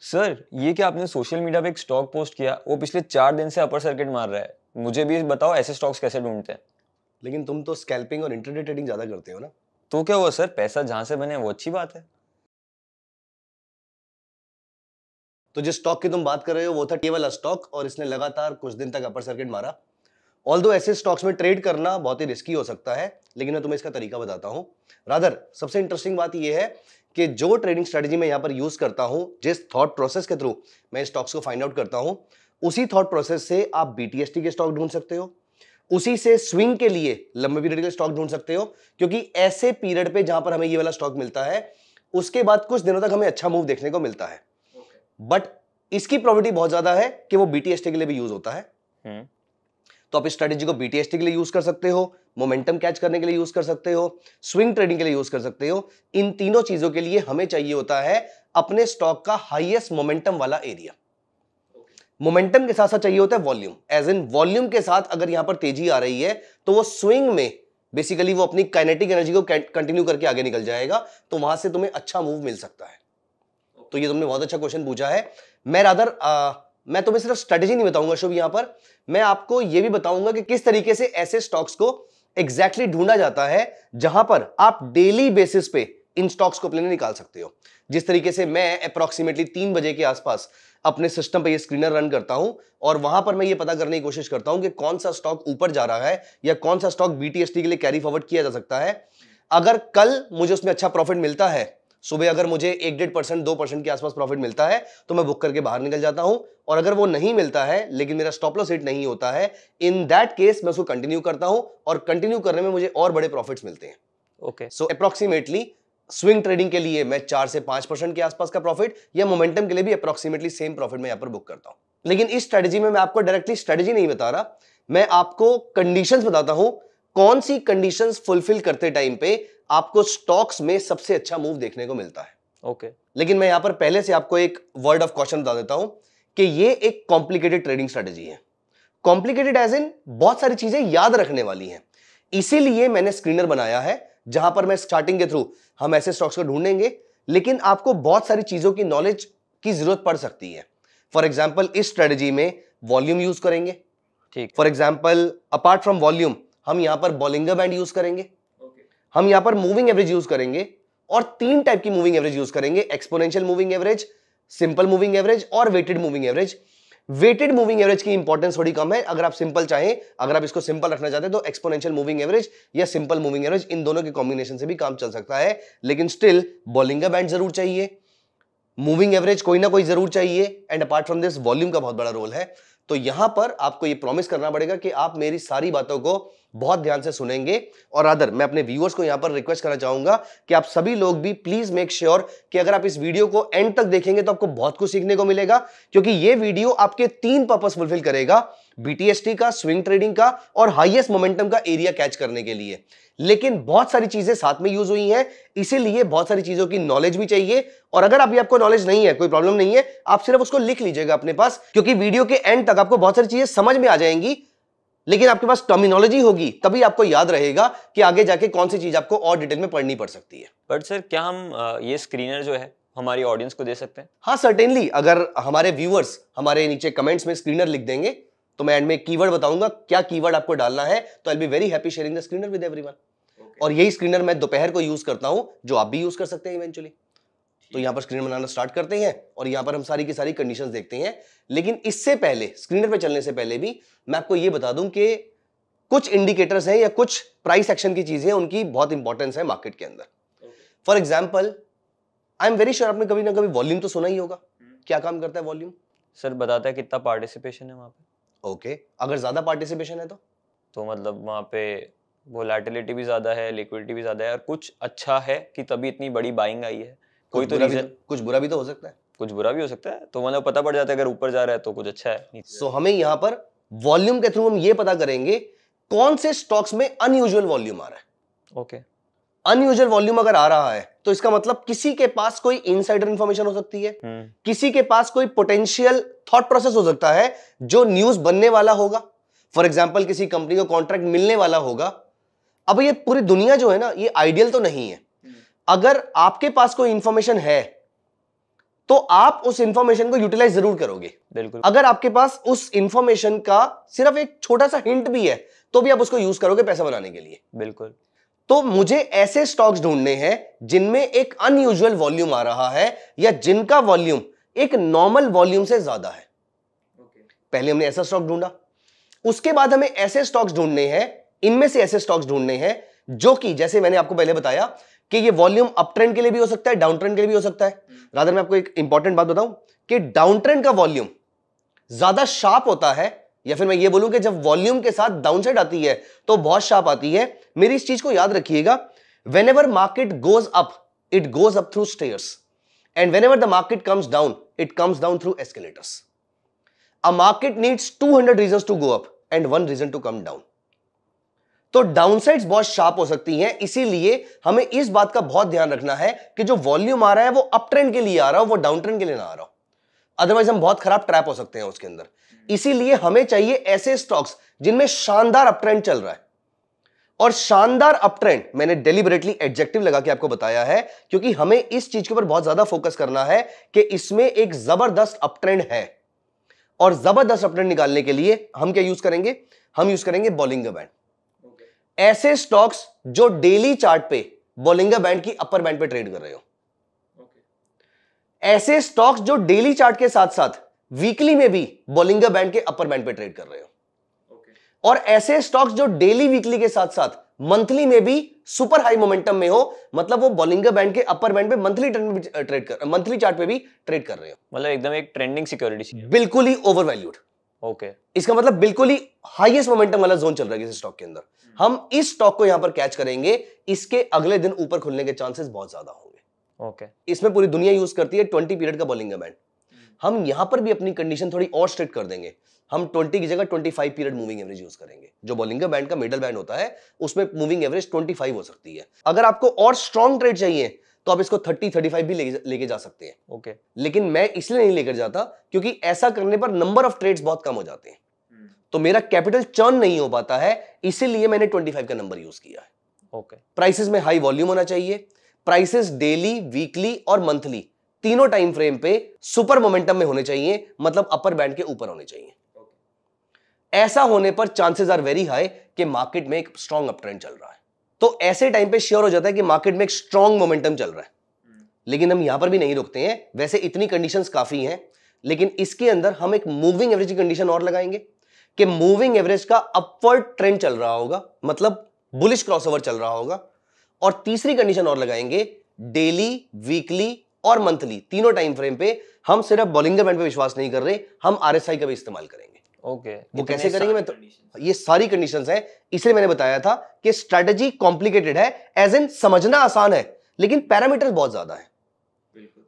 Sir ये क्या आपने सोशल मीडिया पे एक स्टॉक पोस्ट किया, वो पिछले 4 दिन से अपर सर्किट मार रहा है। मुझे भी बताओ ऐसे स्टॉक्स कैसे ढूंढते हैं। लेकिन तुम तो स्कैल्पिंग और इंट्राडे ट्रेडिंग ज्यादा करते हो ना। तो क्या हुआ सर, पैसा जहां से बने वो अच्छी बात है। तो जिस स्टॉक की तुम बात कर रहे हो वो था टी वाला स्टॉक, और इसने लगातार कुछ दिन तक अपर सर्किट मारा। ऑल्दो ऐसे स्टॉक्स में ट्रेड करना बहुत ही रिस्की हो सकता है, लेकिन मैं तुम्हें इसका तरीका बताता हूं। रादर सबसे इंटरेस्टिंग बात यह है कि जो ट्रेडिंग स्ट्रेटजी मैं यहां पर यूज करता हूं, जिस थॉट प्रोसेस के थ्रू मैं स्टॉक्स को फाइंड आउट करता हूं, उसी थॉट प्रोसेस से आप बीटीएसटी के स्टॉक ढूंढ सकते हो, उसी से स्विंग के लिए लंबे पीरियड के स्टॉक ढूंढ सकते हो। क्योंकि ऐसे पीरियड पे जहां पर हमें ये वाला स्टॉक मिलता है, उसके बाद कुछ दिनों तक हमें अच्छा मूव देखने को मिलता है। बट इसकी प्रॉपर्टी बहुत ज्यादा है कि वो बीटीएसटी के लिए भी यूज होता है। तो आप इस स्ट्रेटेजी को बीटीएसटी के लिए यूज कर सकते हो, मोमेंटम कैच करने के लिए यूज कर सकते हो, स्विंग ट्रेडिंग के लिए यूज कर सकते हो। इन तीनों चीजों के लिए हमें चाहिए होता है अपने स्टॉक का हाईएस्ट मोमेंटम वाला एरिया। मोमेंटम के साथ साथ चाहिए होता है वॉल्यूम, एज इन वॉल्यूम के साथ अगर यहां पर तेजी आ रही है तो वो स्विंग में बेसिकली वो अपनी काइनेटिक एनर्जी को कंटिन्यू करके आगे निकल जाएगा, तो वहां से तुम्हें अच्छा मूव मिल सकता है। तो ये तुमने बहुत अच्छा क्वेश्चन पूछा है। मैं तुम्हें सिर्फ स्ट्रेटेजी नहीं बताऊंगा शुभ, यहां पर मैं आपको यह भी बताऊंगा कि किस तरीके से ऐसे स्टॉक्स को एग्जैक्टली ढूंढा जाता है जहां पर आप डेली बेसिस पे इन स्टॉक्स को अपने निकाल सकते हो। जिस तरीके से मैं अप्रोक्सीमेटली 3 बजे के आसपास अपने सिस्टम पे ये स्क्रीनर रन करता हूं, और वहां पर मैं ये पता करने की कोशिश करता हूं कि कौन सा स्टॉक ऊपर जा रहा है या कौन सा स्टॉक बीटीएसटी के लिए कैरी फॉरवर्ड किया जा सकता है। अगर कल मुझे उसमें अच्छा प्रॉफिट मिलता है, सुबह अगर मुझे 1-1.5% 2% के आसपास प्रॉफिट मिलता है, तो मैं बुक करके बाहर निकल जाता हूं। और अगर वो नहीं मिलता है लेकिन मेरा स्टॉप लॉस हिट नहीं होता है, इन दैट केस मैं उसको कंटिन्यू करता हूं, और कंटिन्यू करने में मुझे और बड़े प्रॉफिट्स मिलते हैं। Okay so approximately swing trading के लिए मैं 4 से 5% के आसपास का प्रॉफिट, या मोमेंटम के लिए भी अप्रोक्सीमेटली सेम प्रॉफिट मैं यहां पर बुक करता हूं। लेकिन इस स्ट्रेटजी में मैं आपको डायरेक्टली स्ट्रेटजी नहीं बता रहा, मैं आपको कंडीशंस बताता हूं, कौन सी कंडीशंस फुलफिल करते टाइम पे आपको स्टॉक्स में सबसे अच्छा मूव देखने को मिलता है। ओके लेकिन मैं यहां पर पहले से आपको एक वर्ड ऑफ क्वेश्चन बता देता हूं कि ये एक कॉम्प्लिकेटेड ट्रेडिंग स्ट्रेटजी है। कॉम्प्लिकेटेड एज इन बहुत सारी चीजें याद रखने वाली हैं, इसीलिए मैंने स्क्रीनर बनाया है जहां पर मैं स्टार्टिंग के थ्रू हम ऐसे स्टॉक्स को ढूंढेंगे, लेकिन आपको बहुत सारी चीजों की नॉलेज की जरूरत पड़ सकती है। फॉर एग्जाम्पल इस स्ट्रेटजी में वॉल्यूम यूज करेंगे। ठीक। For example apart from volume हम यहां पर बॉलिंगर बैंड यूज करेंगे, हम यहां पर मूविंग एवरेज यूज करेंगे, और 3 टाइप की मूविंग एवरेज यूज करेंगे, exponential moving average, simple moving average और weighted moving average. Weighted moving average की इंपॉर्टेंस थोड़ी कम है। अगर आप सिंपल चाहें, अगर आप इसको सिंपल रखना चाहते हैं तो एक्सपोनेंशियल मूविंग एवरेज या सिंपल मूविंग एवरेज, इन दोनों के कॉम्बिनेशन से भी काम चल सकता है। लेकिन स्टिल बॉलिंगर बैंड जरूर चाहिए, मूविंग एवरेज कोई ना कोई जरूर चाहिए, and apart from this volume का बहुत बड़ा रोल है। तो यहां पर आपको यह प्रॉमिस करना पड़ेगा कि आप मेरी सारी बातों को बहुत ध्यान से सुनेंगे। और अदर मैं अपने व्यूअर्स को यहां पर रिक्वेस्ट करना चाहूंगा कि आप सभी लोग भी प्लीज मेक श्योर कि अगर आप इस वीडियो को एंड तक देखेंगे तो आपको बहुत कुछ सीखने को मिलेगा, क्योंकि यह वीडियो आपके 3 पर्पस फुलफिल करेगा, बीटीएसटी का, स्विंग ट्रेडिंग का, और हाईएस्ट मोमेंटम का एरिया कैच करने के लिए। लेकिन बहुत सारी चीजें साथ में यूज हुई हैं, इसीलिए बहुत सारी चीजों की नॉलेज भी चाहिए। और अगर अभी आपको नॉलेज नहीं है, कोई प्रॉब्लम नहीं है, आप सिर्फ उसको लिख लीजिएगा अपने पास, क्योंकि वीडियो के एंड तक आपको बहुत सारी चीजें समझ में आ जाएंगी, लेकिन आपके पास टर्मिनोलॉजी होगी, तभी आपको याद रहेगा कि आगे जाके कौन सी चीज आपको और डिटेल में पढ़नी पड़ सकती है। बट सर क्या हम ये स्क्रीनर जो है हमारी ऑडियंस को दे सकते हैं? हाँ सर्टेनली, अगर हमारे व्यूअर्स हमारे नीचे कमेंट्स में स्क्रीनर लिख देंगे तो मैं एंड में कीवर्ड बताऊंगा क्या कीवर्ड आपको डालना है, तो I will be very happy sharing the screener with everyone. और यही स्क्रीनर मैं दोपहर को यूज करता हूं, जो आप भी यूज कर सकते हैं इवेंचुअली। तो यहां पर स्क्रीनर बनाना स्टार्ट करते हैं और यहां पर हम सारी की सारी कंडीशंस देखते हैं। लेकिन इससे पहले, स्क्रीनर पे चलने से पहले भी मैं आपको यह बता दूं कि कुछ इंडिकेटर्स हैं या कुछ प्राइस एक्शन की चीजें, उनकी बहुत इंपॉर्टेंस है मार्केट के अंदर। For example, I am very sure आपने कभी ना कभी वॉल्यूम तो सुना ही होगा। क्या काम करता है वॉल्यूम? सर बताता है कितना पार्टिसिपेशन है वहां पे। ओके, अगर ज्यादा पार्टिसिपेशन है तो मतलब वहां पे वोलेटिलिटी भी ज्यादा है, लिक्विडिटी भी ज्यादा है, और कुछ अच्छा है कि तभी इतनी बड़ी बाइंग आई है। कोई तो रीजन, कुछ बुरा भी तो हो सकता है, कुछ बुरा भी हो सकता है, तो मतलब पता पड़ जाता है अगर ऊपर जा रहा है तो कुछ अच्छा है। सो हमें यहां पर वॉल्यूम के थ्रू हम ये पता करेंगे कौन से स्टॉक्स में अनयूजुअल वॉल्यूम आ रहा है। ओके, अनयूजुअल वॉल्यूम अगर आ रहा है तो इसका मतलब किसी के पास कोई इनसाइडर इंफॉर्मेशन हो सकती है, किसी के पास कोई पोटेंशियल थॉट प्रोसेस हो सकता है जो न्यूज बनने वाला होगा। फॉर एग्जाम्पल, किसी कंपनी को कॉन्ट्रैक्ट मिलने वाला होगा। अब ये पूरी दुनिया जो है ना, ये आइडियल तो नहीं है। अगर आपके पास कोई इंफॉर्मेशन है तो आप उस इंफॉर्मेशन को यूटिलाइज जरूर करोगे। बिल्कुल। अगर आपके पास उस इंफॉर्मेशन का सिर्फ एक छोटा सा हिंट भी है तो भी आप उसको यूज करोगे पैसा बनाने के लिए। बिल्कुल। तो मुझे ऐसे स्टॉक्स ढूंढने हैं जिनमें एक अनयूजुअल वॉल्यूम आ रहा है या जिनका वॉल्यूम एक नॉर्मल वॉल्यूम से ज्यादा है। पहले हमने ऐसा स्टॉक ढूंढा, उसके बाद हमें ऐसे स्टॉक्स ढूंढने हैं, इनमें से ऐसे स्टॉक्स ढूंढने हैं जो कि जैसे मैंने आपको पहले बताया कि ये वॉल्यूम अप ट्रेंड के लिए भी हो सकता है, डाउन ट्रेंड के लिए भी हो सकता है। रादर मैं आपको एक इंपॉर्टेंट बात बताऊं कि डाउन ट्रेंड का वॉल्यूम ज्यादा शार्प होता है, या फिर मैं ये बोलूं कि जब वॉल्यूम के साथ डाउन साइड आती है तो बहुत शार्प आती है। मेरी इस चीज को याद रखिएगा, whenever market goes up it goes up through stairs and whenever the market comes down through escalators. A market needs 200 reasons to go up and 1 reason to come down. तो डाउनसाइड्स बहुत शार्प हो सकती हैं, इसीलिए हमें इस बात का बहुत ध्यान रखना है कि जो वॉल्यूम आ रहा है वो अप ट्रेंड के लिए आ रहा हो, वो डाउन ट्रेंड के लिए ना आ रहा हो, अदरवाइज हम बहुत खराब ट्रैप हो सकते हैं उसके अंदर। इसीलिए हमें चाहिए ऐसे स्टॉक्स जिनमें शानदार अप ट्रेंड चल रहा है। और शानदार अप ट्रेंड मैंने डेलिबरेटली एडजेक्टिव लगा के आपको बताया है क्योंकि हमें इस चीज के ऊपर बहुत ज्यादा फोकस करना है कि इसमें एक जबरदस्त अप ट्रेंड है। और जबरदस्त अप ट्रेंड निकालने के लिए हम क्या यूज करेंगे, हम यूज करेंगे बॉलिंगर बैंड। ऐसे स्टॉक्स जो डेली चार्ट पे बॉलिंगर बैंड की अपर बैंड पे ट्रेड कर रहे हो, ऐसे स्टॉक्स जो डेली चार्ट के साथ साथ वीकली में भी बॉलिंगर बैंड के अपर बैंड पे ट्रेड कर रहे हो, और ऐसे स्टॉक्स जो डेली वीकली के साथ साथ मंथली में भी सुपर हाई मोमेंटम में हो, मतलब वो बॉलिंगर बैंड के अपर बैंड पे मंथली चार्ट पे भी ट्रेड कर रहे हो। मतलब एकदम एक ट्रेंडिंग सिक्योरिटी। बिल्कुल ही ओवरवैल्यूड। ओके। इसका मतलब बिल्कुल ही हाईएस्ट मोमेंटम वाला जोन चल रहा है किसी स्टॉक के अंदर, हम इस स्टॉक को यहां पर कैच करेंगे, इसके अगले दिन ऊपर खुलने के चांसेस बहुत ज्यादा होंगे। ओके। इसमें पूरी दुनिया यूज करती है 20 पीरियड का बॉलिंगर बैंड। हम यहां पर भी अपनी कंडीशन थोड़ी और स्ट्रिक्ट कर देंगे, हम 20 की जगह 25 पीरियड मूविंग एवरेज यूज करेंगे। जो बॉलिंगर बैंड का मिडल बैंड होता है उसमें मूविंग एवरेज 25 हो सकती है। अगर आपको और स्ट्रॉन्ग ट्रेड चाहिए तो आप इसको 30-35 भी लेके जा सकते हैं। ओके। लेकिन मैं इसलिए नहीं लेकर जाता क्योंकि ऐसा करने पर नंबर ऑफ ट्रेड्स बहुत कम हो जाते हैं, तो मेरा कैपिटल चर्न नहीं हो पाता है, इसीलिए मैंने 25 का नंबर यूज किया है। ओके। प्राइसेस में हाई वॉल्यूम होना चाहिए, प्राइसेस डेली, वीकली और मंथली तीनों टाइम फ्रेम पे सुपर मोमेंटम में होने चाहिए, मतलब अपर बैंड के ऊपर होने चाहिए। ऐसा होने पर चांसेस आर वेरी हाई कि मार्केट में एक स्ट्रॉन्ग अप ट्रेंड चल रहा है। तो ऐसे टाइम पे श्योर हो जाता है कि मार्केट में एक स्ट्रॉन्ग मोमेंटम चल रहा है। लेकिन हम यहां पर भी नहीं रुकते हैं, वैसे इतनी कंडीशंस काफी हैं, लेकिन इसके अंदर हम एक मूविंग एवरेज की कंडीशन और लगाएंगे कि मूविंग एवरेज का अपवर्ड ट्रेंड चल रहा होगा, मतलब बुलिश क्रॉसओवर चल रहा होगा। और तीसरी कंडीशन और लगाएंगे, डेली, वीकली और मंथली तीनों टाइम फ्रेम पे हम सिर्फ बॉलिंगर बैंड पे विश्वास नहीं कर रहे, हम आरएसआई का भी इस्तेमाल करेंगे। ओके। वो कैसे करेंगे, मैं तो ये सारी कंडीशंस है, इसलिए मैंने बताया था कि स्ट्रेटजी कॉम्प्लिकेटेड है, एज इन समझना आसान है लेकिन पैरामीटर्स बहुत ज्यादा है।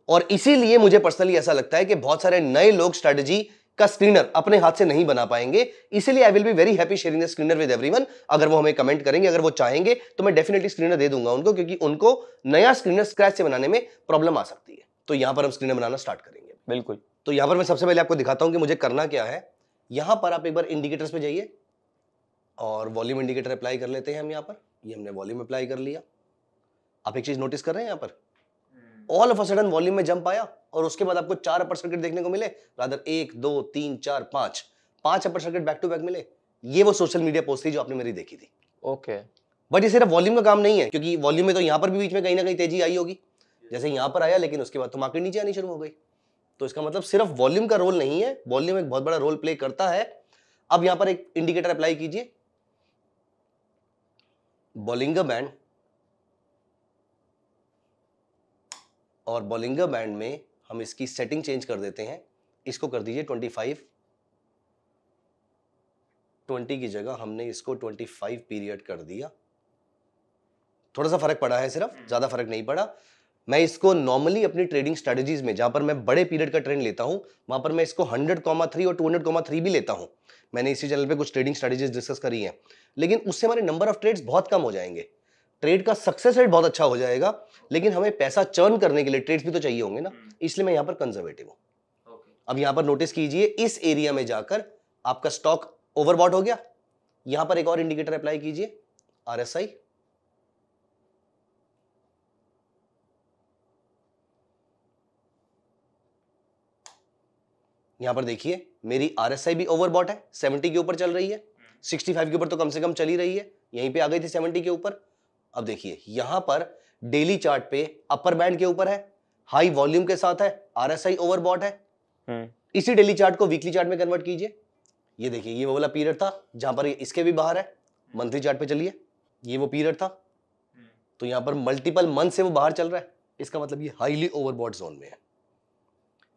और इसीलिए मुझे पर्सनली ऐसा लगता है कि बहुत सारे नए लोग स्ट्रेटजी का स्क्रीनर अपने हाथ से नहीं बना पाएंगे, इसीलिए I will be very happy sharing the screener with everyone. अगर वो हमें कमेंट करेंगे, अगर वो चाहेंगे तो मैं डेफिनेटली स्क्रीनर दे दूंगा उनको, क्योंकि उनको नया स्क्रीनर स्क्रैच से बनाने में प्रॉब्लम आ सकती है। तो यहां पर हम स्क्रीनर बनाना स्टार्ट करेंगे। बिल्कुल। तो यहां पर मैं सबसे पहले आपको दिखाता हूं कि मुझे करना क्या है। यहां पर आप एक बार इंडिकेटर्स पे जाइए और वॉल्यूम इंडिकेटर अप्लाई कर लेते हैं हम। यहां पर ये हमने वॉल्यूम अप्लाई कर लिया। आप एक चीज नोटिस कर रहे हैं, यहां पर all of a sudden volume में जंप आया और उसके बाद आपको 4 अपर सर्किट देखने को मिले, rather 1 2 3 4 5 upper circuit back to back मिले। ये वो सोशल मीडिया पोस्ट थी जो आपने मेरी देखी थी। ओके। बट ये सिर्फ वॉल्यूम का काम नहीं है, क्योंकि वॉल्यूम में तो यहां पर भी बीच में कहीं ना कहीं तेजी आई होगी, जैसे यहां पर आया, लेकिन उसके बाद तो मार्केट नीचे आनी शुरू हो गई। तो इसका मतलब सिर्फ वॉल्यूम का रोल नहीं है, वॉल्यूम एक बहुत बड़ा रोल प्ले करता है। अब यहां पर एक इंडिकेटर अप्लाई कीजिए, बॉलिंगर बैंड, और बॉलिंगर बैंड में हम इसकी सेटिंग चेंज कर देते हैं, इसको कर दीजिए 25। 20 की जगह हमने इसको 25 पीरियड कर दिया। थोड़ा सा फर्क पड़ा है, सिर्फ, ज्यादा फर्क नहीं पड़ा। मैं इसको नॉर्मली अपनी ट्रेडिंग स्ट्रेटजीज में, जहां पर मैं बड़े पीरियड का ट्रेंड लेता हूं, वहां पर मैं इसको 100,3 और 200,3 भी लेता हूं। मैंने इसी चैनल पे कुछ ट्रेडिंग स्ट्रेटजीज डिस्कस करी हैं, लेकिन उससे हमारे नंबर ऑफ ट्रेड्स बहुत कम हो जाएंगे, ट्रेड का सक्सेस रेट बहुत अच्छा हो जाएगा, लेकिन हमें पैसा चर्न करने के लिए ट्रेड्स भी तो चाहिए होंगे ना, इसलिए मैं यहां पर कंजर्वेटिव हूं। अब यहां पर नोटिस कीजिए, इस एरिया में जाकर आपका स्टॉक ओवरबॉट हो गया। यहां पर एक और इंडिकेटर अप्लाई कीजिए, आरएसआई, यहाँ पर देखिए मेरी RSI भी ओवरबॉट है, 70 के ऊपर चल रही है, 65 के ऊपर तो कम से कम चल ही रही है, यहीं पे आ गई थी 70 के ऊपर। अब देखिए यहां पर डेली चार्ट पे अपर बैंड के ऊपर है, हाई वॉल्यूम के साथ है, RSI ओवरबॉट है। इसी डेली चार्ट को वीकली चार्ट में कन्वर्ट कीजिए। ये देखिए ये वो वाला पीरियड था जहां पर इसके भी बाहर है। मंथली चार्ट पे चलिए, ये वो पीरियड था, तो यहां पर मल्टीपल मंथ से वो बाहर चल रहा है, इसका मतलब ये हाईली ओवरबॉट जोन में है।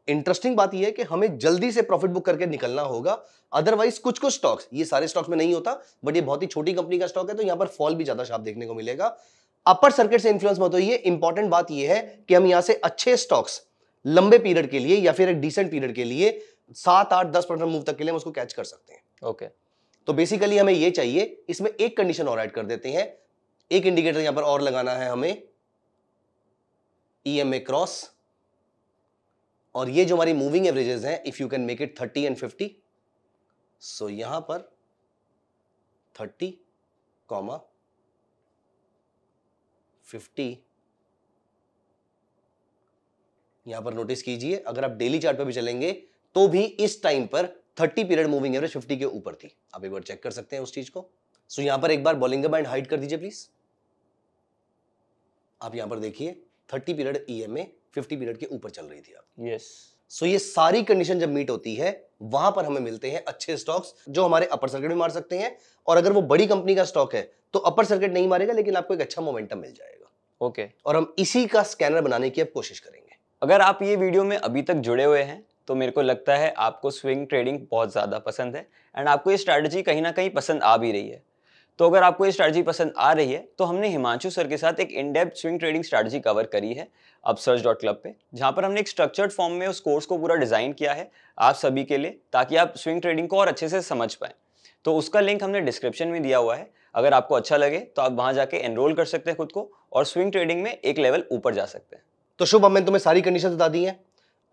इंटरेस्टिंग बात यह है कि हमें जल्दी से प्रॉफिट बुक करके निकलना होगा, अदरवाइज कुछ कुछ स्टॉक्स, ये सारे स्टॉक्स में नहीं होता बट ये बहुत ही छोटी कंपनी का स्टॉक है तो यहां पर फॉल भी ज्यादा शार्प देखने को मिलेगा। अपर सर्किट से इन्फ्लुएंस मत होइए। इंपॉर्टेंट बात यह है कि हम यहां से अच्छे स्टॉक्स लंबे पीरियड के लिए या फिर एक डिसेंट पीरियड के लिए 7, 8, 10% मूव तक के लिए हम उसको कैच कर सकते हैं। ओके, तो बेसिकली हमें यह चाहिए, इसमें एक कंडीशन और ऐड कर देते हैं, एक इंडिकेटर यहां पर और लगाना है हमें, EMA क्रॉस, और ये जो हमारी मूविंग एवरेजेस हैं, if you can make it 30 and 50, सो यहां पर 30, 50, यहां पर नोटिस कीजिए अगर आप डेली चार्ट पे भी चलेंगे तो भी इस टाइम पर 30 पीरियड मूविंग एवरेज 50 के ऊपर थी। आप एक बार चेक कर सकते हैं उस चीज को। सो यहां पर एक बार बॉलिंगर बैंड हाइड कर दीजिए प्लीज। आप यहां पर देखिए 30 पीरियड EMA 50 पीरियड के ऊपर चल रही थी आप। यस। सो ये सारी कंडीशन जब मीट होती है वहां पर हमें मिलते हैं अच्छे स्टॉक्स जो हमारे अपर सर्किट में मार सकते हैं, और अगर वो बड़ी कंपनी का स्टॉक है तो अपर सर्किट नहीं मारेगा लेकिन आपको एक अच्छा मोमेंटम मिल जाएगा। ओके, और हम इसी का स्कैनर बनाने की अब कोशिश करेंगे। अगर आप ये वीडियो में अभी तक जुड़े हुए हैं तो मेरे को लगता है आपको स्विंग ट्रेडिंग बहुत ज़्यादा पसंद है एंड आपको ये स्ट्रैटेजी कहीं ना कहीं पसंद आ भी रही है। तो अगर आपको ये स्ट्रैटेजी पसंद आ रही है तो हमने हिमांशु सर के साथ एक in depth swing trading strategy cover करी है upsurge.club पे, जहाँ पर हमने एक स्ट्रक्चर्ड फॉर्म में उस कोर्स को पूरा डिज़ाइन किया है आप सभी के लिए, ताकि आप स्विंग ट्रेडिंग को और अच्छे से समझ पाएं। तो उसका लिंक हमने डिस्क्रिप्शन में दिया हुआ है, अगर आपको अच्छा लगे तो आप वहाँ जाके एनरोल कर सकते हैं खुद को और स्विंग ट्रेडिंग में एक लेवल ऊपर जा सकते हैं। तो शुभ, मैंने तुम्हें सारी कंडीशन बता दी हैं।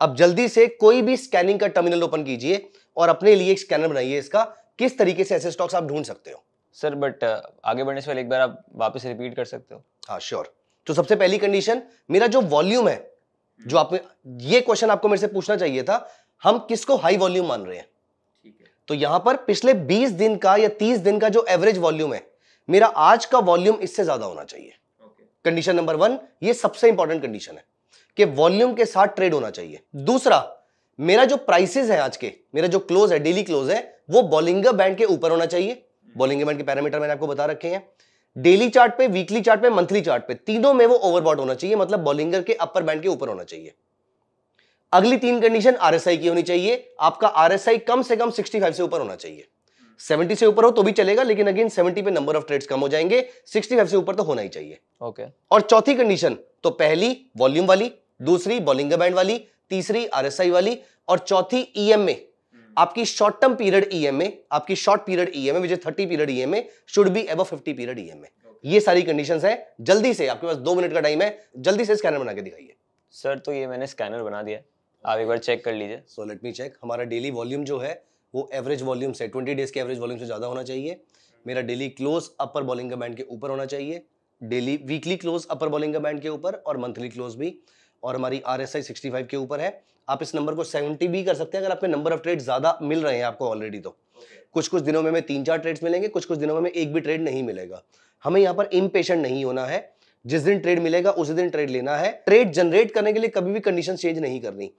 अब जल्दी से कोई भी स्कैनिंग का टर्मिनल ओपन कीजिए और अपने लिए एक स्कैनर बनाइए इसका, किस तरीके से ऐसे स्टॉक्स आप ढूंढ सकते हो। सर बट आगे बढ़ने से पहले एक बार आप वापस रिपीट कर सकते हो? हाँ श्योर। तो सबसे पहली कंडीशन, मेरा जो वॉल्यूम है, जो आपने ये क्वेश्चन आपको मेरे से पूछना चाहिए था, हम किसको हाई वॉल्यूम मान रहे हैं। ठीक है, तो यहां पर पिछले 20 दिन का या 30 दिन का जो एवरेज वॉल्यूम है, मेरा आज का वॉल्यूम इससे ज्यादा होना चाहिए। कंडीशन नंबर 1, ये सबसे इंपॉर्टेंट कंडीशन है कि वॉल्यूम के साथ ट्रेड होना चाहिए। दूसरा, मेरा जो प्राइसेस है आज के, मेरा जो क्लोज है, डेली क्लोज है, वो बॉलिंगर बैंड के ऊपर होना चाहिए। बॉलिंगर बैंड के पैरामीटर मैंने आपको बता रखे हैं। डेली चार्ट पे, वीकली चार्ट पे, मंथली चार्ट पे, तीनों में वो ओवरबॉट होना चाहिए, मतलब बॉलिंगर के अपर बैंड के ऊपर होना चाहिए। अगली 3 कंडीशन RSI की होनी चाहिए। आपका RSI कम से कम 65 से ऊपर होना चाहिए। 70 से ऊपर हो तो भी चलेगा, लेकिन अगेन 70 पे नंबर ऑफ ट्रेड्स कम हो जाएंगे, 65 से ऊपर तो होना ही चाहिए। ओके। और चौथी कंडीशन, तो पहली वॉल्यूम वाली, दूसरी बॉलिंगर बैंड वाली, तीसरी RSI वाली, और चौथी EMA, आपकी शॉर्ट टर्म पीरियड EMA, आपकी short period EMA which is 30 period EMA should be above 50 period EMA। ये सारी कंडीशंस हैं। जल्दी से, आपके पास 2 मिनट का टाइम है, जल्दी से स्कैनर बना के दिखाइए। सर तो ये मैंने स्कैनर बना दिया, आप एक बार चेक कर लीजिए। So let me check. हमारा डेली वॉल्यूम जो है वो एवरेज वॉल्यूम से, 20 डेज के एवरेज वॉल्यूम से ज्यादा होना चाहिए। मेरा डेली क्लोज अपर बॉलिंगर बैंड के ऊपर होना चाहिए, डेली वीकली क्लोज अपर बॉलिंगर बैंड के ऊपर, और मंथली क्लोज भी, और हमारी RSI 65 के ऊपर है। आप इस नंबर को 70 भी कर सकते हैं अगर आपके नंबर ऑफ ट्रेड ज्यादा मिल रहे हैं आपको ऑलरेडी। तो कुछ कुछ दिनों में हमें 3-4 ट्रेड्स मिलेंगे, कुछ कुछ दिनों में एक भी ट्रेड नहीं मिलेगा। हमें यहाँ पर इम्पेशेंट नहीं होना है, जिस दिन ट्रेड मिलेगा उसी दिन ट्रेड लेना है। ट्रेड जनरेट करने के लिए कभी भी कंडीशन चेंज नहीं करनी।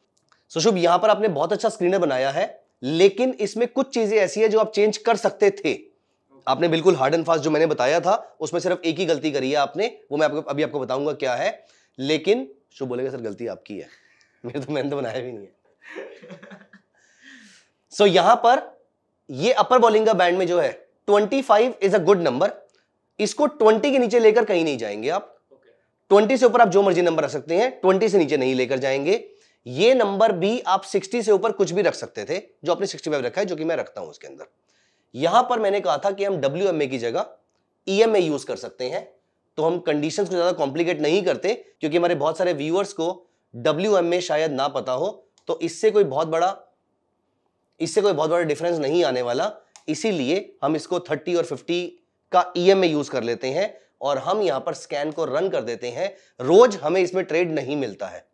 सो शुभ, यहां पर आपने बहुत अच्छा स्क्रीनर बनाया है, लेकिन इसमें कुछ चीजें ऐसी है जो आप चेंज कर सकते थे। आपने बिल्कुल हार्ड एंड फास्ट जो मैंने बताया था उसमें सिर्फ एक ही गलती करी है आपने, वो मैं अभी आपको बताऊंगा क्या है। लेकिन शुभ बोलेगा सर गलती आपकी है, मैंने तो बनाया भी नहीं है। सो यहां पर ये अपर बॉलिंगर बैंड में जो है 25 इज अ गुड नंबर। इसको 20 के नीचे लेकर कहीं नहीं जाएंगे आप। 20 से ऊपर आप जो मर्जी नंबर रख सकते हैं, 20 से नीचे नहीं लेकर जाएंगे। ये नंबर भी आप 60 से ऊपर कुछ भी रख सकते थे, जो आपने 65 रखा है, जो कि मैं रखता हूं उसके अंदर। यहां पर मैंने कहा था कि हम WMA की जगह EMA यूज कर सकते हैं, तो हम कंडीशंस को ज्यादा कॉम्प्लिकेट नहीं करते, क्योंकि हमारे बहुत सारे व्यूअर्स को WMA शायद ना पता हो, तो इससे कोई बहुत बड़ा डिफरेंस नहीं आने वाला। इसीलिए हम इसको 30 और 50 का EMA यूज कर लेते हैं, और हम यहां पर स्कैन को रन कर देते हैं। रोज हमें इसमें ट्रेड नहीं मिलता है,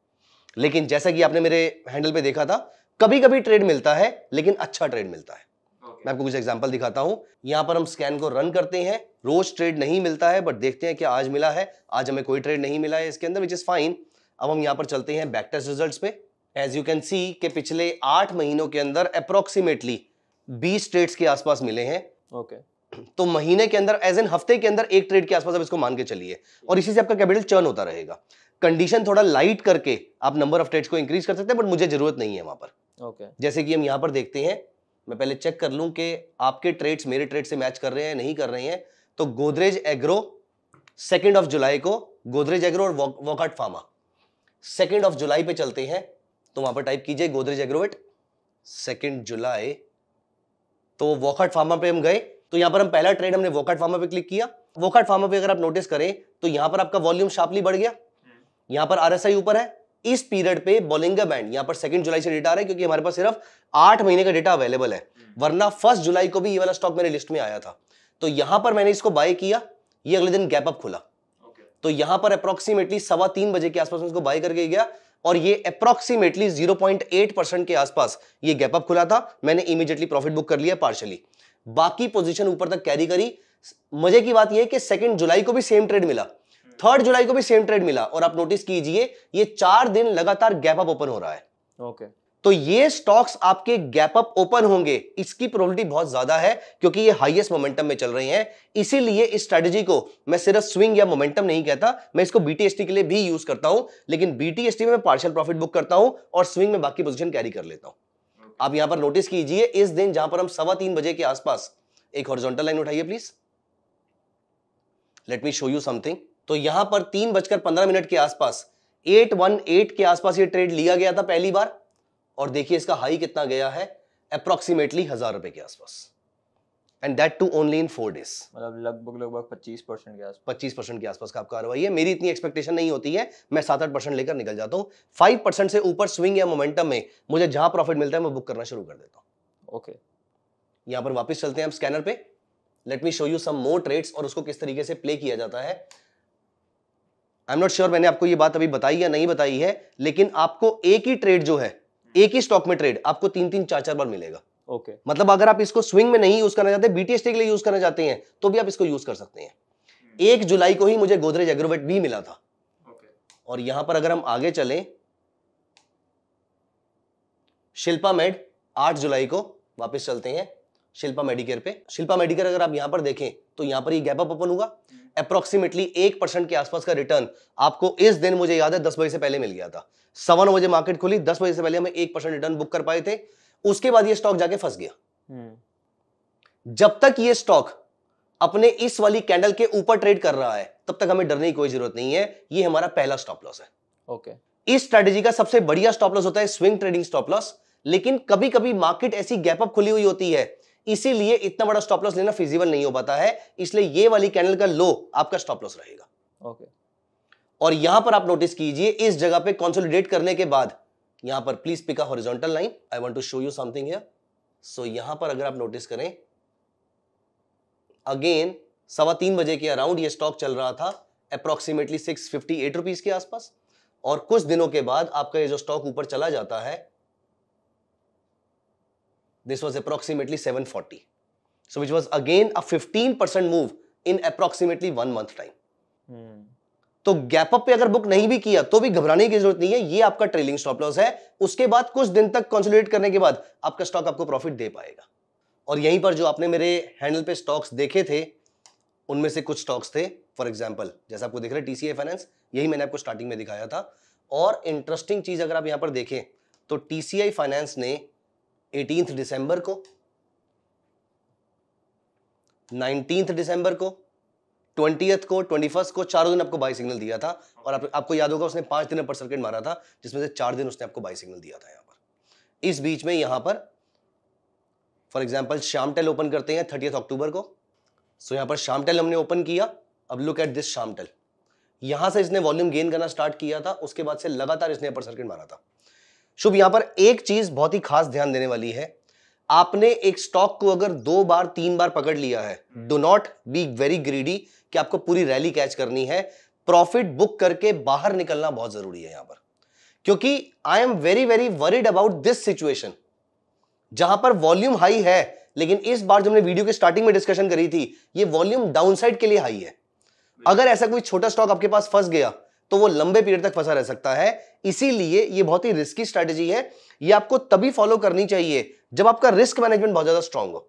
लेकिन जैसा कि आपने मेरे हैंडल पे देखा था, कभी कभी ट्रेड मिलता है, लेकिन अच्छा ट्रेड मिलता है। मैं आपको कुछ एग्जांपल दिखाता हूं। यहां पर हम स्कैन को रन करते हैं, रोज ट्रेड नहीं मिलता है, बट देखते हैं कि आज मिला है। आज हमें कोई ट्रेड नहीं मिला है इसके अंदर, विच इज फाइन। अब हम यहां पर चलते हैं बैक टेस्ट रिजल्ट्स पे। एज यू कैन सी कि पिछले 8 महीनों के अंदर अप्रोक्सीमेटली 20 ट्रेड्स के आसपास मिले हैं। ओके, तो महीने के अंदर, एज एन हफ्ते के अंदर एक ट्रेड के आसपास आप इसको मान के चलिए, और इसी से आपका कैपिटल चर्न होता रहेगा। कंडीशन थोड़ा लाइट करके आप नंबर ऑफ ट्रेड्स को इंक्रीज कर सकते हैं, बट मुझे जरूरत नहीं है वहां पर। ओके, जैसे कि हम यहां पर देखते हैं, मैं पहले चेक कर लूं कि आपके ट्रेड्स मेरे ट्रेड से मैच कर रहे हैं नहीं कर रहे हैं। तो गोदरेज एग्रो 2 जुलाई को, गोदरेज एग्रो और वॉकहार्ट फार्मा 2 जुलाई पे चलते हैं। तो वहां पर टाइप कीजिए गोदरेज एग्रो एट 2 जुलाई। तो वॉकहार्ट फार्मा पे हम गए, तो यहां पर हम पहला ट्रेड हमने वॉकहार्ट फार्मा पे क्लिक किया। वॉकहार्ट फार्मा पे अगर आप नोटिस करें तो यहां पर आपका वॉल्यूम शार्पली बढ़ गया, यहां पर आरएसआई ऊपर है। इस पीरियड पे बोलिंगर बैंड, यहां पर 2 जुलाई से डेटा आ रहा है क्योंकि हमारे पास सिर्फ 8 महीने का डेटा अवेलेबल है, वरना 1 जुलाई को भी ये वाला स्टॉक मेरे लिस्ट में आया था। तो यहां पर मैंने इसको बाय किया, ये अगले दिन गैप अप खुला। तो यहां पर अप्रोक्सीमेटली 3:15 बजे के आसपास इसको बाय करके गया, और ये अप्रोक्सीमेटली 0.8% के आसपास ये गैप अप खुला था। मैंने इमीडिएटली प्रॉफिट बुक कर लिया पार्शियली, बाकी पोजीशन ऊपर तक कैरी करी। मजे की बात यह है कि 2 जुलाई को भी सेम ट्रेड मिला, 3 जुलाई को भी सेम ट्रेड मिला, और आप नोटिस कीजिए ये 4 दिन लगातार गैप अप ओपन हो रहा है। ओके, तो ये स्टॉक्स आपके गैप अप ओपन होंगे, इसकी प्रोबेबिलिटी बहुत ज्यादा है क्योंकि ये हाईएस्ट मोमेंटम में चल रहे हैं। इसीलिए इस स्ट्रेटजी को मैं सिर्फ स्विंग या मोमेंटम नहीं कहता, मैं इसको बीटीएसटी के लिए भी यूज करता हूं, लेकिन बीटीएसटी में मैं पार्शियल प्रॉफिट बुक करता हूं और स्विंग में बाकी पोजीशन कैरी कर लेता हूं। आप यहां पर नोटिस कीजिए, इस दिन जहां पर हम 3:15 बजे के आसपास, एक हॉरिजॉन्टल लाइन उठाइए please, late me show you something. तो यहां पर 3:15 के आसपास 818 के आसपास ये ट्रेड लिया गया था पहली बार, और देखिए इसका हाई कितना गया है, अप्रोक्सीमेटली 1000 रुपए के आसपास, and that too only in 4 days. मतलब लगभग 25% के आसपास, 25% के आसपास का आपका आरओआई है। मेरी इतनी एक्सपेक्टेशन नहीं होती है, मैं 7-8% लेकर निकल जाता हूं। 5% से ऊपर स्विंग या मोमेंटम में मुझे जहां प्रॉफिट मिलता है मैं बुक करना शुरू कर देता हूं। ओके, यहां पर वापस चलते हैं हम स्कैनर पे। Let me show you some more trades और उसको किस तरीके से प्ले किया जाता है। आई एम नॉट श्योर मैंने आपको ये बात अभी बताई या नहीं बताई है, लेकिन आपको एक ही ट्रेड जो है, एक ही स्टॉक में ट्रेड आपको 3-3, 4-4 बार मिलेगा। ओके, मतलब अगर आप इसको स्विंग में नहीं यूज करना चाहते, बीटीएसटी के लिए यूज करना चाहते हैं, तो भी आप इसको यूज कर सकते हैं। 1 जुलाई को ही मुझे गोदरेज एग्रोवेट भी मिला था। और यहां पर अगर हम आगे चलें, शिल्पा मेड 8 जुलाई को, वापस चलते हैं शिल्पा मेडिकेयर पे। शिल्पा मेडिकेयर अगर आप यहां पर देखें तो यहां पर ये गैप अप ओपन हुआ, अप्रोक्सीमेटली 1% के आसपास का रिटर्न आपको इस दिन, मुझे याद है 10 बजे से पहले मिल गया था। 9:15 बजे मार्केट खुली, 10 बजे से पहले हमें 1% रिटर्न बुक कर पाए थे। उसके बाद ये स्टॉक जाके फंस गया। जब तक ये स्टॉक अपने इस वाली कैंडल के ऊपर ट्रेड कर रहा है, तब तक हमें डरने की कोई जरूरत नहीं है। ये हमारा पहला स्टॉप लॉस है। ओके, इस स्ट्रेटेजी का सबसे बढ़िया स्टॉप लॉस होता है स्विंग ट्रेडिंग स्टॉप लॉस, लेकिन कभी कभी मार्केट ऐसी गैप अप खुली हुई होती है, इसीलिए इतना बड़ा स्टॉप लॉस लेना फिजिबल नहीं हो पाता है। इसलिए ये वाली कैंडल का लो आपका स्टॉप लॉस रहेगा। ओके, और यहां पर आप नोटिस कीजिए, इस जगह पे कंसोलिडेट करने के बाद यहां पर please pick a horizontal line, I want to show you something here. So यहां पर अगर आप नोटिस करें, अगेन 3:15 बजे के अराउंड ये स्टॉक चल रहा था अप्रोक्सीमेटली 658 रुपीज के आसपास, और कुछ दिनों के बाद आपका ये जो स्टॉक ऊपर चला जाता है, this was approximately 740, so which was again a 15% move in approximately 1 month time. तो गैप अप पे अगर बुक नहीं भी किया तो भी घबराने की जरूरत नहीं है, ये आपका ट्रेलिंग स्टॉप लॉस है। उसके बाद कुछ दिन तक कंसोलिडेट करने के बाद आपका स्टॉक आपको प्रॉफिट दे पाएगा। और यहीं पर जो आपने मेरे हैंडल पे स्टॉक्स देखे थे, उनमें से कुछ स्टॉक्स थे, फॉर एग्जांपल जैसा आपको दिख रहा है टीसीआई फाइनेंस, यही मैंने आपको स्टार्टिंग में दिखाया था। और इंटरेस्टिंग चीज अगर आप यहां पर देखें तो टीसीआई फाइनेंस ने 18 दिसंबर को, 19 दिसंबर को, 20th को, 21st को, 4 दिन आपको बाय सिग्नल दिया था। और आपको याद होगा उसने 5 दिन अपर सर्किट मारा था, जिसमें से 4 दिन उसने आपको बाय सिग्नल दिया था। यहां पर इस बीच में यहां पर फॉर एग्जांपल शामटेल ओपन करते हैं 30 अक्टूबर को। सो यहां पर शामटेल हमने ओपन किया। अब लुक एट दिस शामटेल, यहां से इसने वॉल्यूम गेन करना स्टार्ट किया था, उसके बाद से लगातार इसने अपर सर्किट मारा था। शुभ, यहां पर एक चीज बहुत ही खास ध्यान देने वाली है, आपने एक स्टॉक को अगर 2 बार 3 बार पकड़ लिया है, do not be very greedy कि आपको पूरी रैली कैच करनी है। प्रॉफिट बुक करके बाहर निकलना बहुत जरूरी है यहां पर, क्योंकि I am very very worried about this situation जहां पर वॉल्यूम हाई है, लेकिन इस बार जो हमने वीडियो के स्टार्टिंग में डिस्कशन करी थी, ये वॉल्यूम डाउनसाइड के लिए हाई है। अगर ऐसा कोई छोटा स्टॉक आपके पास फंस गया तो वो लंबे पीरियड तक फंसा रह सकता है। इसीलिए ये बहुत ही रिस्की स्ट्रेटजी है। ये आपको तभी फॉलो करनी चाहिए जब आपका रिस्क मैनेजमेंट बहुत ज्यादा स्ट्रांग हो।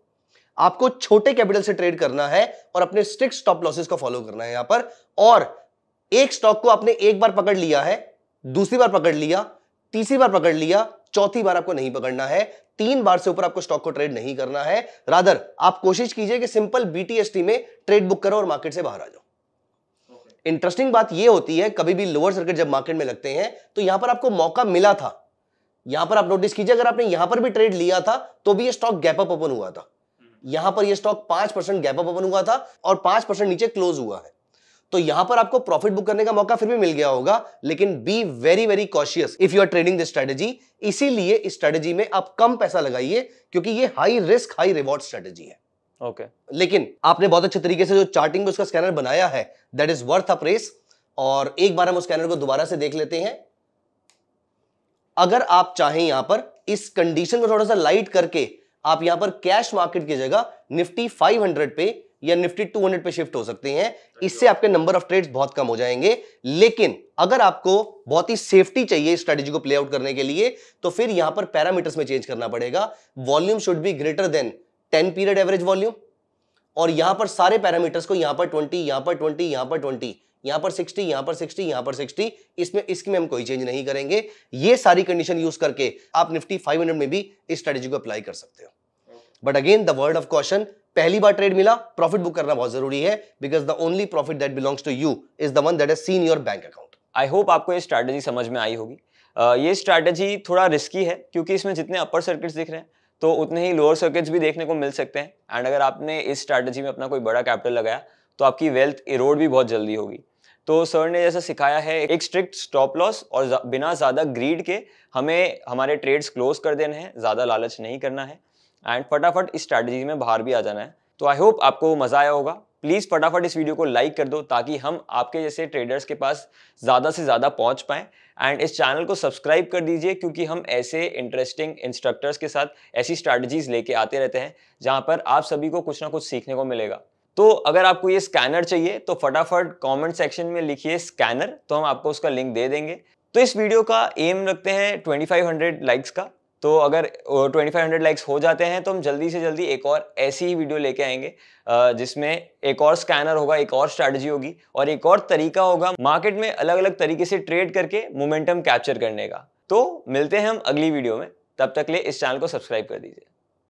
आपको छोटे कैपिटल से ट्रेड करना है और अपने स्ट्रिक्ट स्टॉप लॉसेस को फॉलो करना है यहां पर। और एक स्टॉक को आपने एक बार पकड़ लिया है, दूसरी बार पकड़ लिया, तीसरी बार पकड़ लिया, चौथी बार आपको नहीं पकड़ना है, 3 बार से ऊपर आपको स्टॉक को ट्रेड नहीं करना है। रादर आप कोशिश कीजिए कि सिंपल बीटीएसटी में ट्रेड बुक करो और मार्केट से बाहर आ जाओ। इंटरेस्टिंग बात यह होती है, कभी भी लोअर सर्किट जब मार्केट में लगते हैं तो यहां पर आपको मौका मिला था। यहां पर आप नोटिस कीजिए, अगर आपने यहां पर भी ट्रेड लिया था तो भी ये स्टॉक गैप अप ओपन हुआ था। यहां पर ये स्टॉक 5% गैप अप ओपन हुआ था और 5% नीचे क्लोज हुआ है। तो यहां पर आपको प्रॉफिट बुक करने का मौका फिर भी मिल गया होगा, लेकिन be very very cautious if you are trading this strategy. इसीलिए इस स्ट्रेटजी में आप कम पैसा लगाइए, क्योंकि ये high risk high reward strategy है। ओके लेकिन आपने बहुत अच्छे तरीके से जो चार्टिंग में उसका स्कैनर बनाया है, that is worth a press. और एक बार हम उस स्कैनर को दोबारा से देख लेते हैं। अगर आप चाहें यहां पर इस कंडीशन को थोड़ा सा लाइट करके आप यहां पर कैश मार्केट की जगह निफ्टी 500 पे या निफ्टी 200 पे शिफ्ट हो सकते हैं। इससे आपके नंबर ऑफ ट्रेड्स बहुत कम हो जाएंगे। लेकिन अगर आपको बहुत ही सेफ्टी चाहिए स्ट्रेटजी को प्ले आउट करने के लिए, तो फिर यहां पर पैरामीटर्स में चेंज करना पड़ेगा। Volume should be greater than 10 period average volume, और यहां पर सारे पैरामीटर्स को यहां पर 20, यहां पर 20, यहां पर 20, यहां पर 60, यहां पर 60, यहां पर 60, इसमें हम कोई चेंज नहीं करेंगे। ये सारी कंडीशन यूज करके आप निफ्टी 500 में भी इस स्ट्रेटजी को अप्लाई कर सकते हो। But again the word of caution, पहली बार ट्रेड मिला, प्रॉफिट बुक करना बहुत जरूरी है, because the only profit that belongs to you is the one that has seen your bank account. आई होप आपको ये स्ट्रैटेजी समझ में आई होगी। ये स्ट्रैटेजी थोड़ा रिस्की है, क्योंकि इसमें जितने अपर सर्किट्स दिख रहे हैं तो उतने ही लोअर सर्किट्स भी देखने को मिल सकते हैं। एंड अगर आपने इस स्ट्रैटेजी में अपना कोई बड़ा कैपिटल लगाया तो आपकी वेल्थ इरोड भी बहुत जल्दी होगी। तो सर ने जैसा सिखाया है, एक स्ट्रिक्ट स्टॉप लॉस और बिना ज़्यादा ग्रीड के हमें हमारे ट्रेड्स क्लोज कर देने हैं, ज़्यादा लालच नहीं करना है एंड फटाफट इस स्ट्रैटेजी में बाहर भी आ जाना है। तो आई होप आपको मज़ा आया होगा। प्लीज़ फटाफट इस वीडियो को लाइक कर दो, ताकि हम आपके जैसे ट्रेडर्स के पास ज़्यादा से ज़्यादा पहुंच पाएँ। एंड इस चैनल को सब्सक्राइब कर दीजिए, क्योंकि हम ऐसे इंटरेस्टिंग इंस्ट्रक्टर्स के साथ ऐसी स्ट्रैटेजीज लेके आते रहते हैं जहां पर आप सभी को कुछ ना कुछ सीखने को मिलेगा। तो अगर आपको ये स्कैनर चाहिए तो फटाफट कमेंट सेक्शन में लिखिए स्कैनर, तो हम आपको उसका लिंक दे देंगे। तो इस वीडियो का एम रखते हैं 2500 लाइक्स का। तो अगर 2500 लाइक्स हो जाते हैं तो हम जल्दी से जल्दी एक और ऐसी ही वीडियो लेके आएंगे, जिसमें एक और स्कैनर होगा, एक और स्ट्रैटेजी होगी और एक और तरीका होगा मार्केट में अलग अलग तरीके से ट्रेड करके मोमेंटम कैप्चर करने का। तो मिलते हैं हम अगली वीडियो में, तब तक ले इस चैनल को सब्सक्राइब कर दीजिए।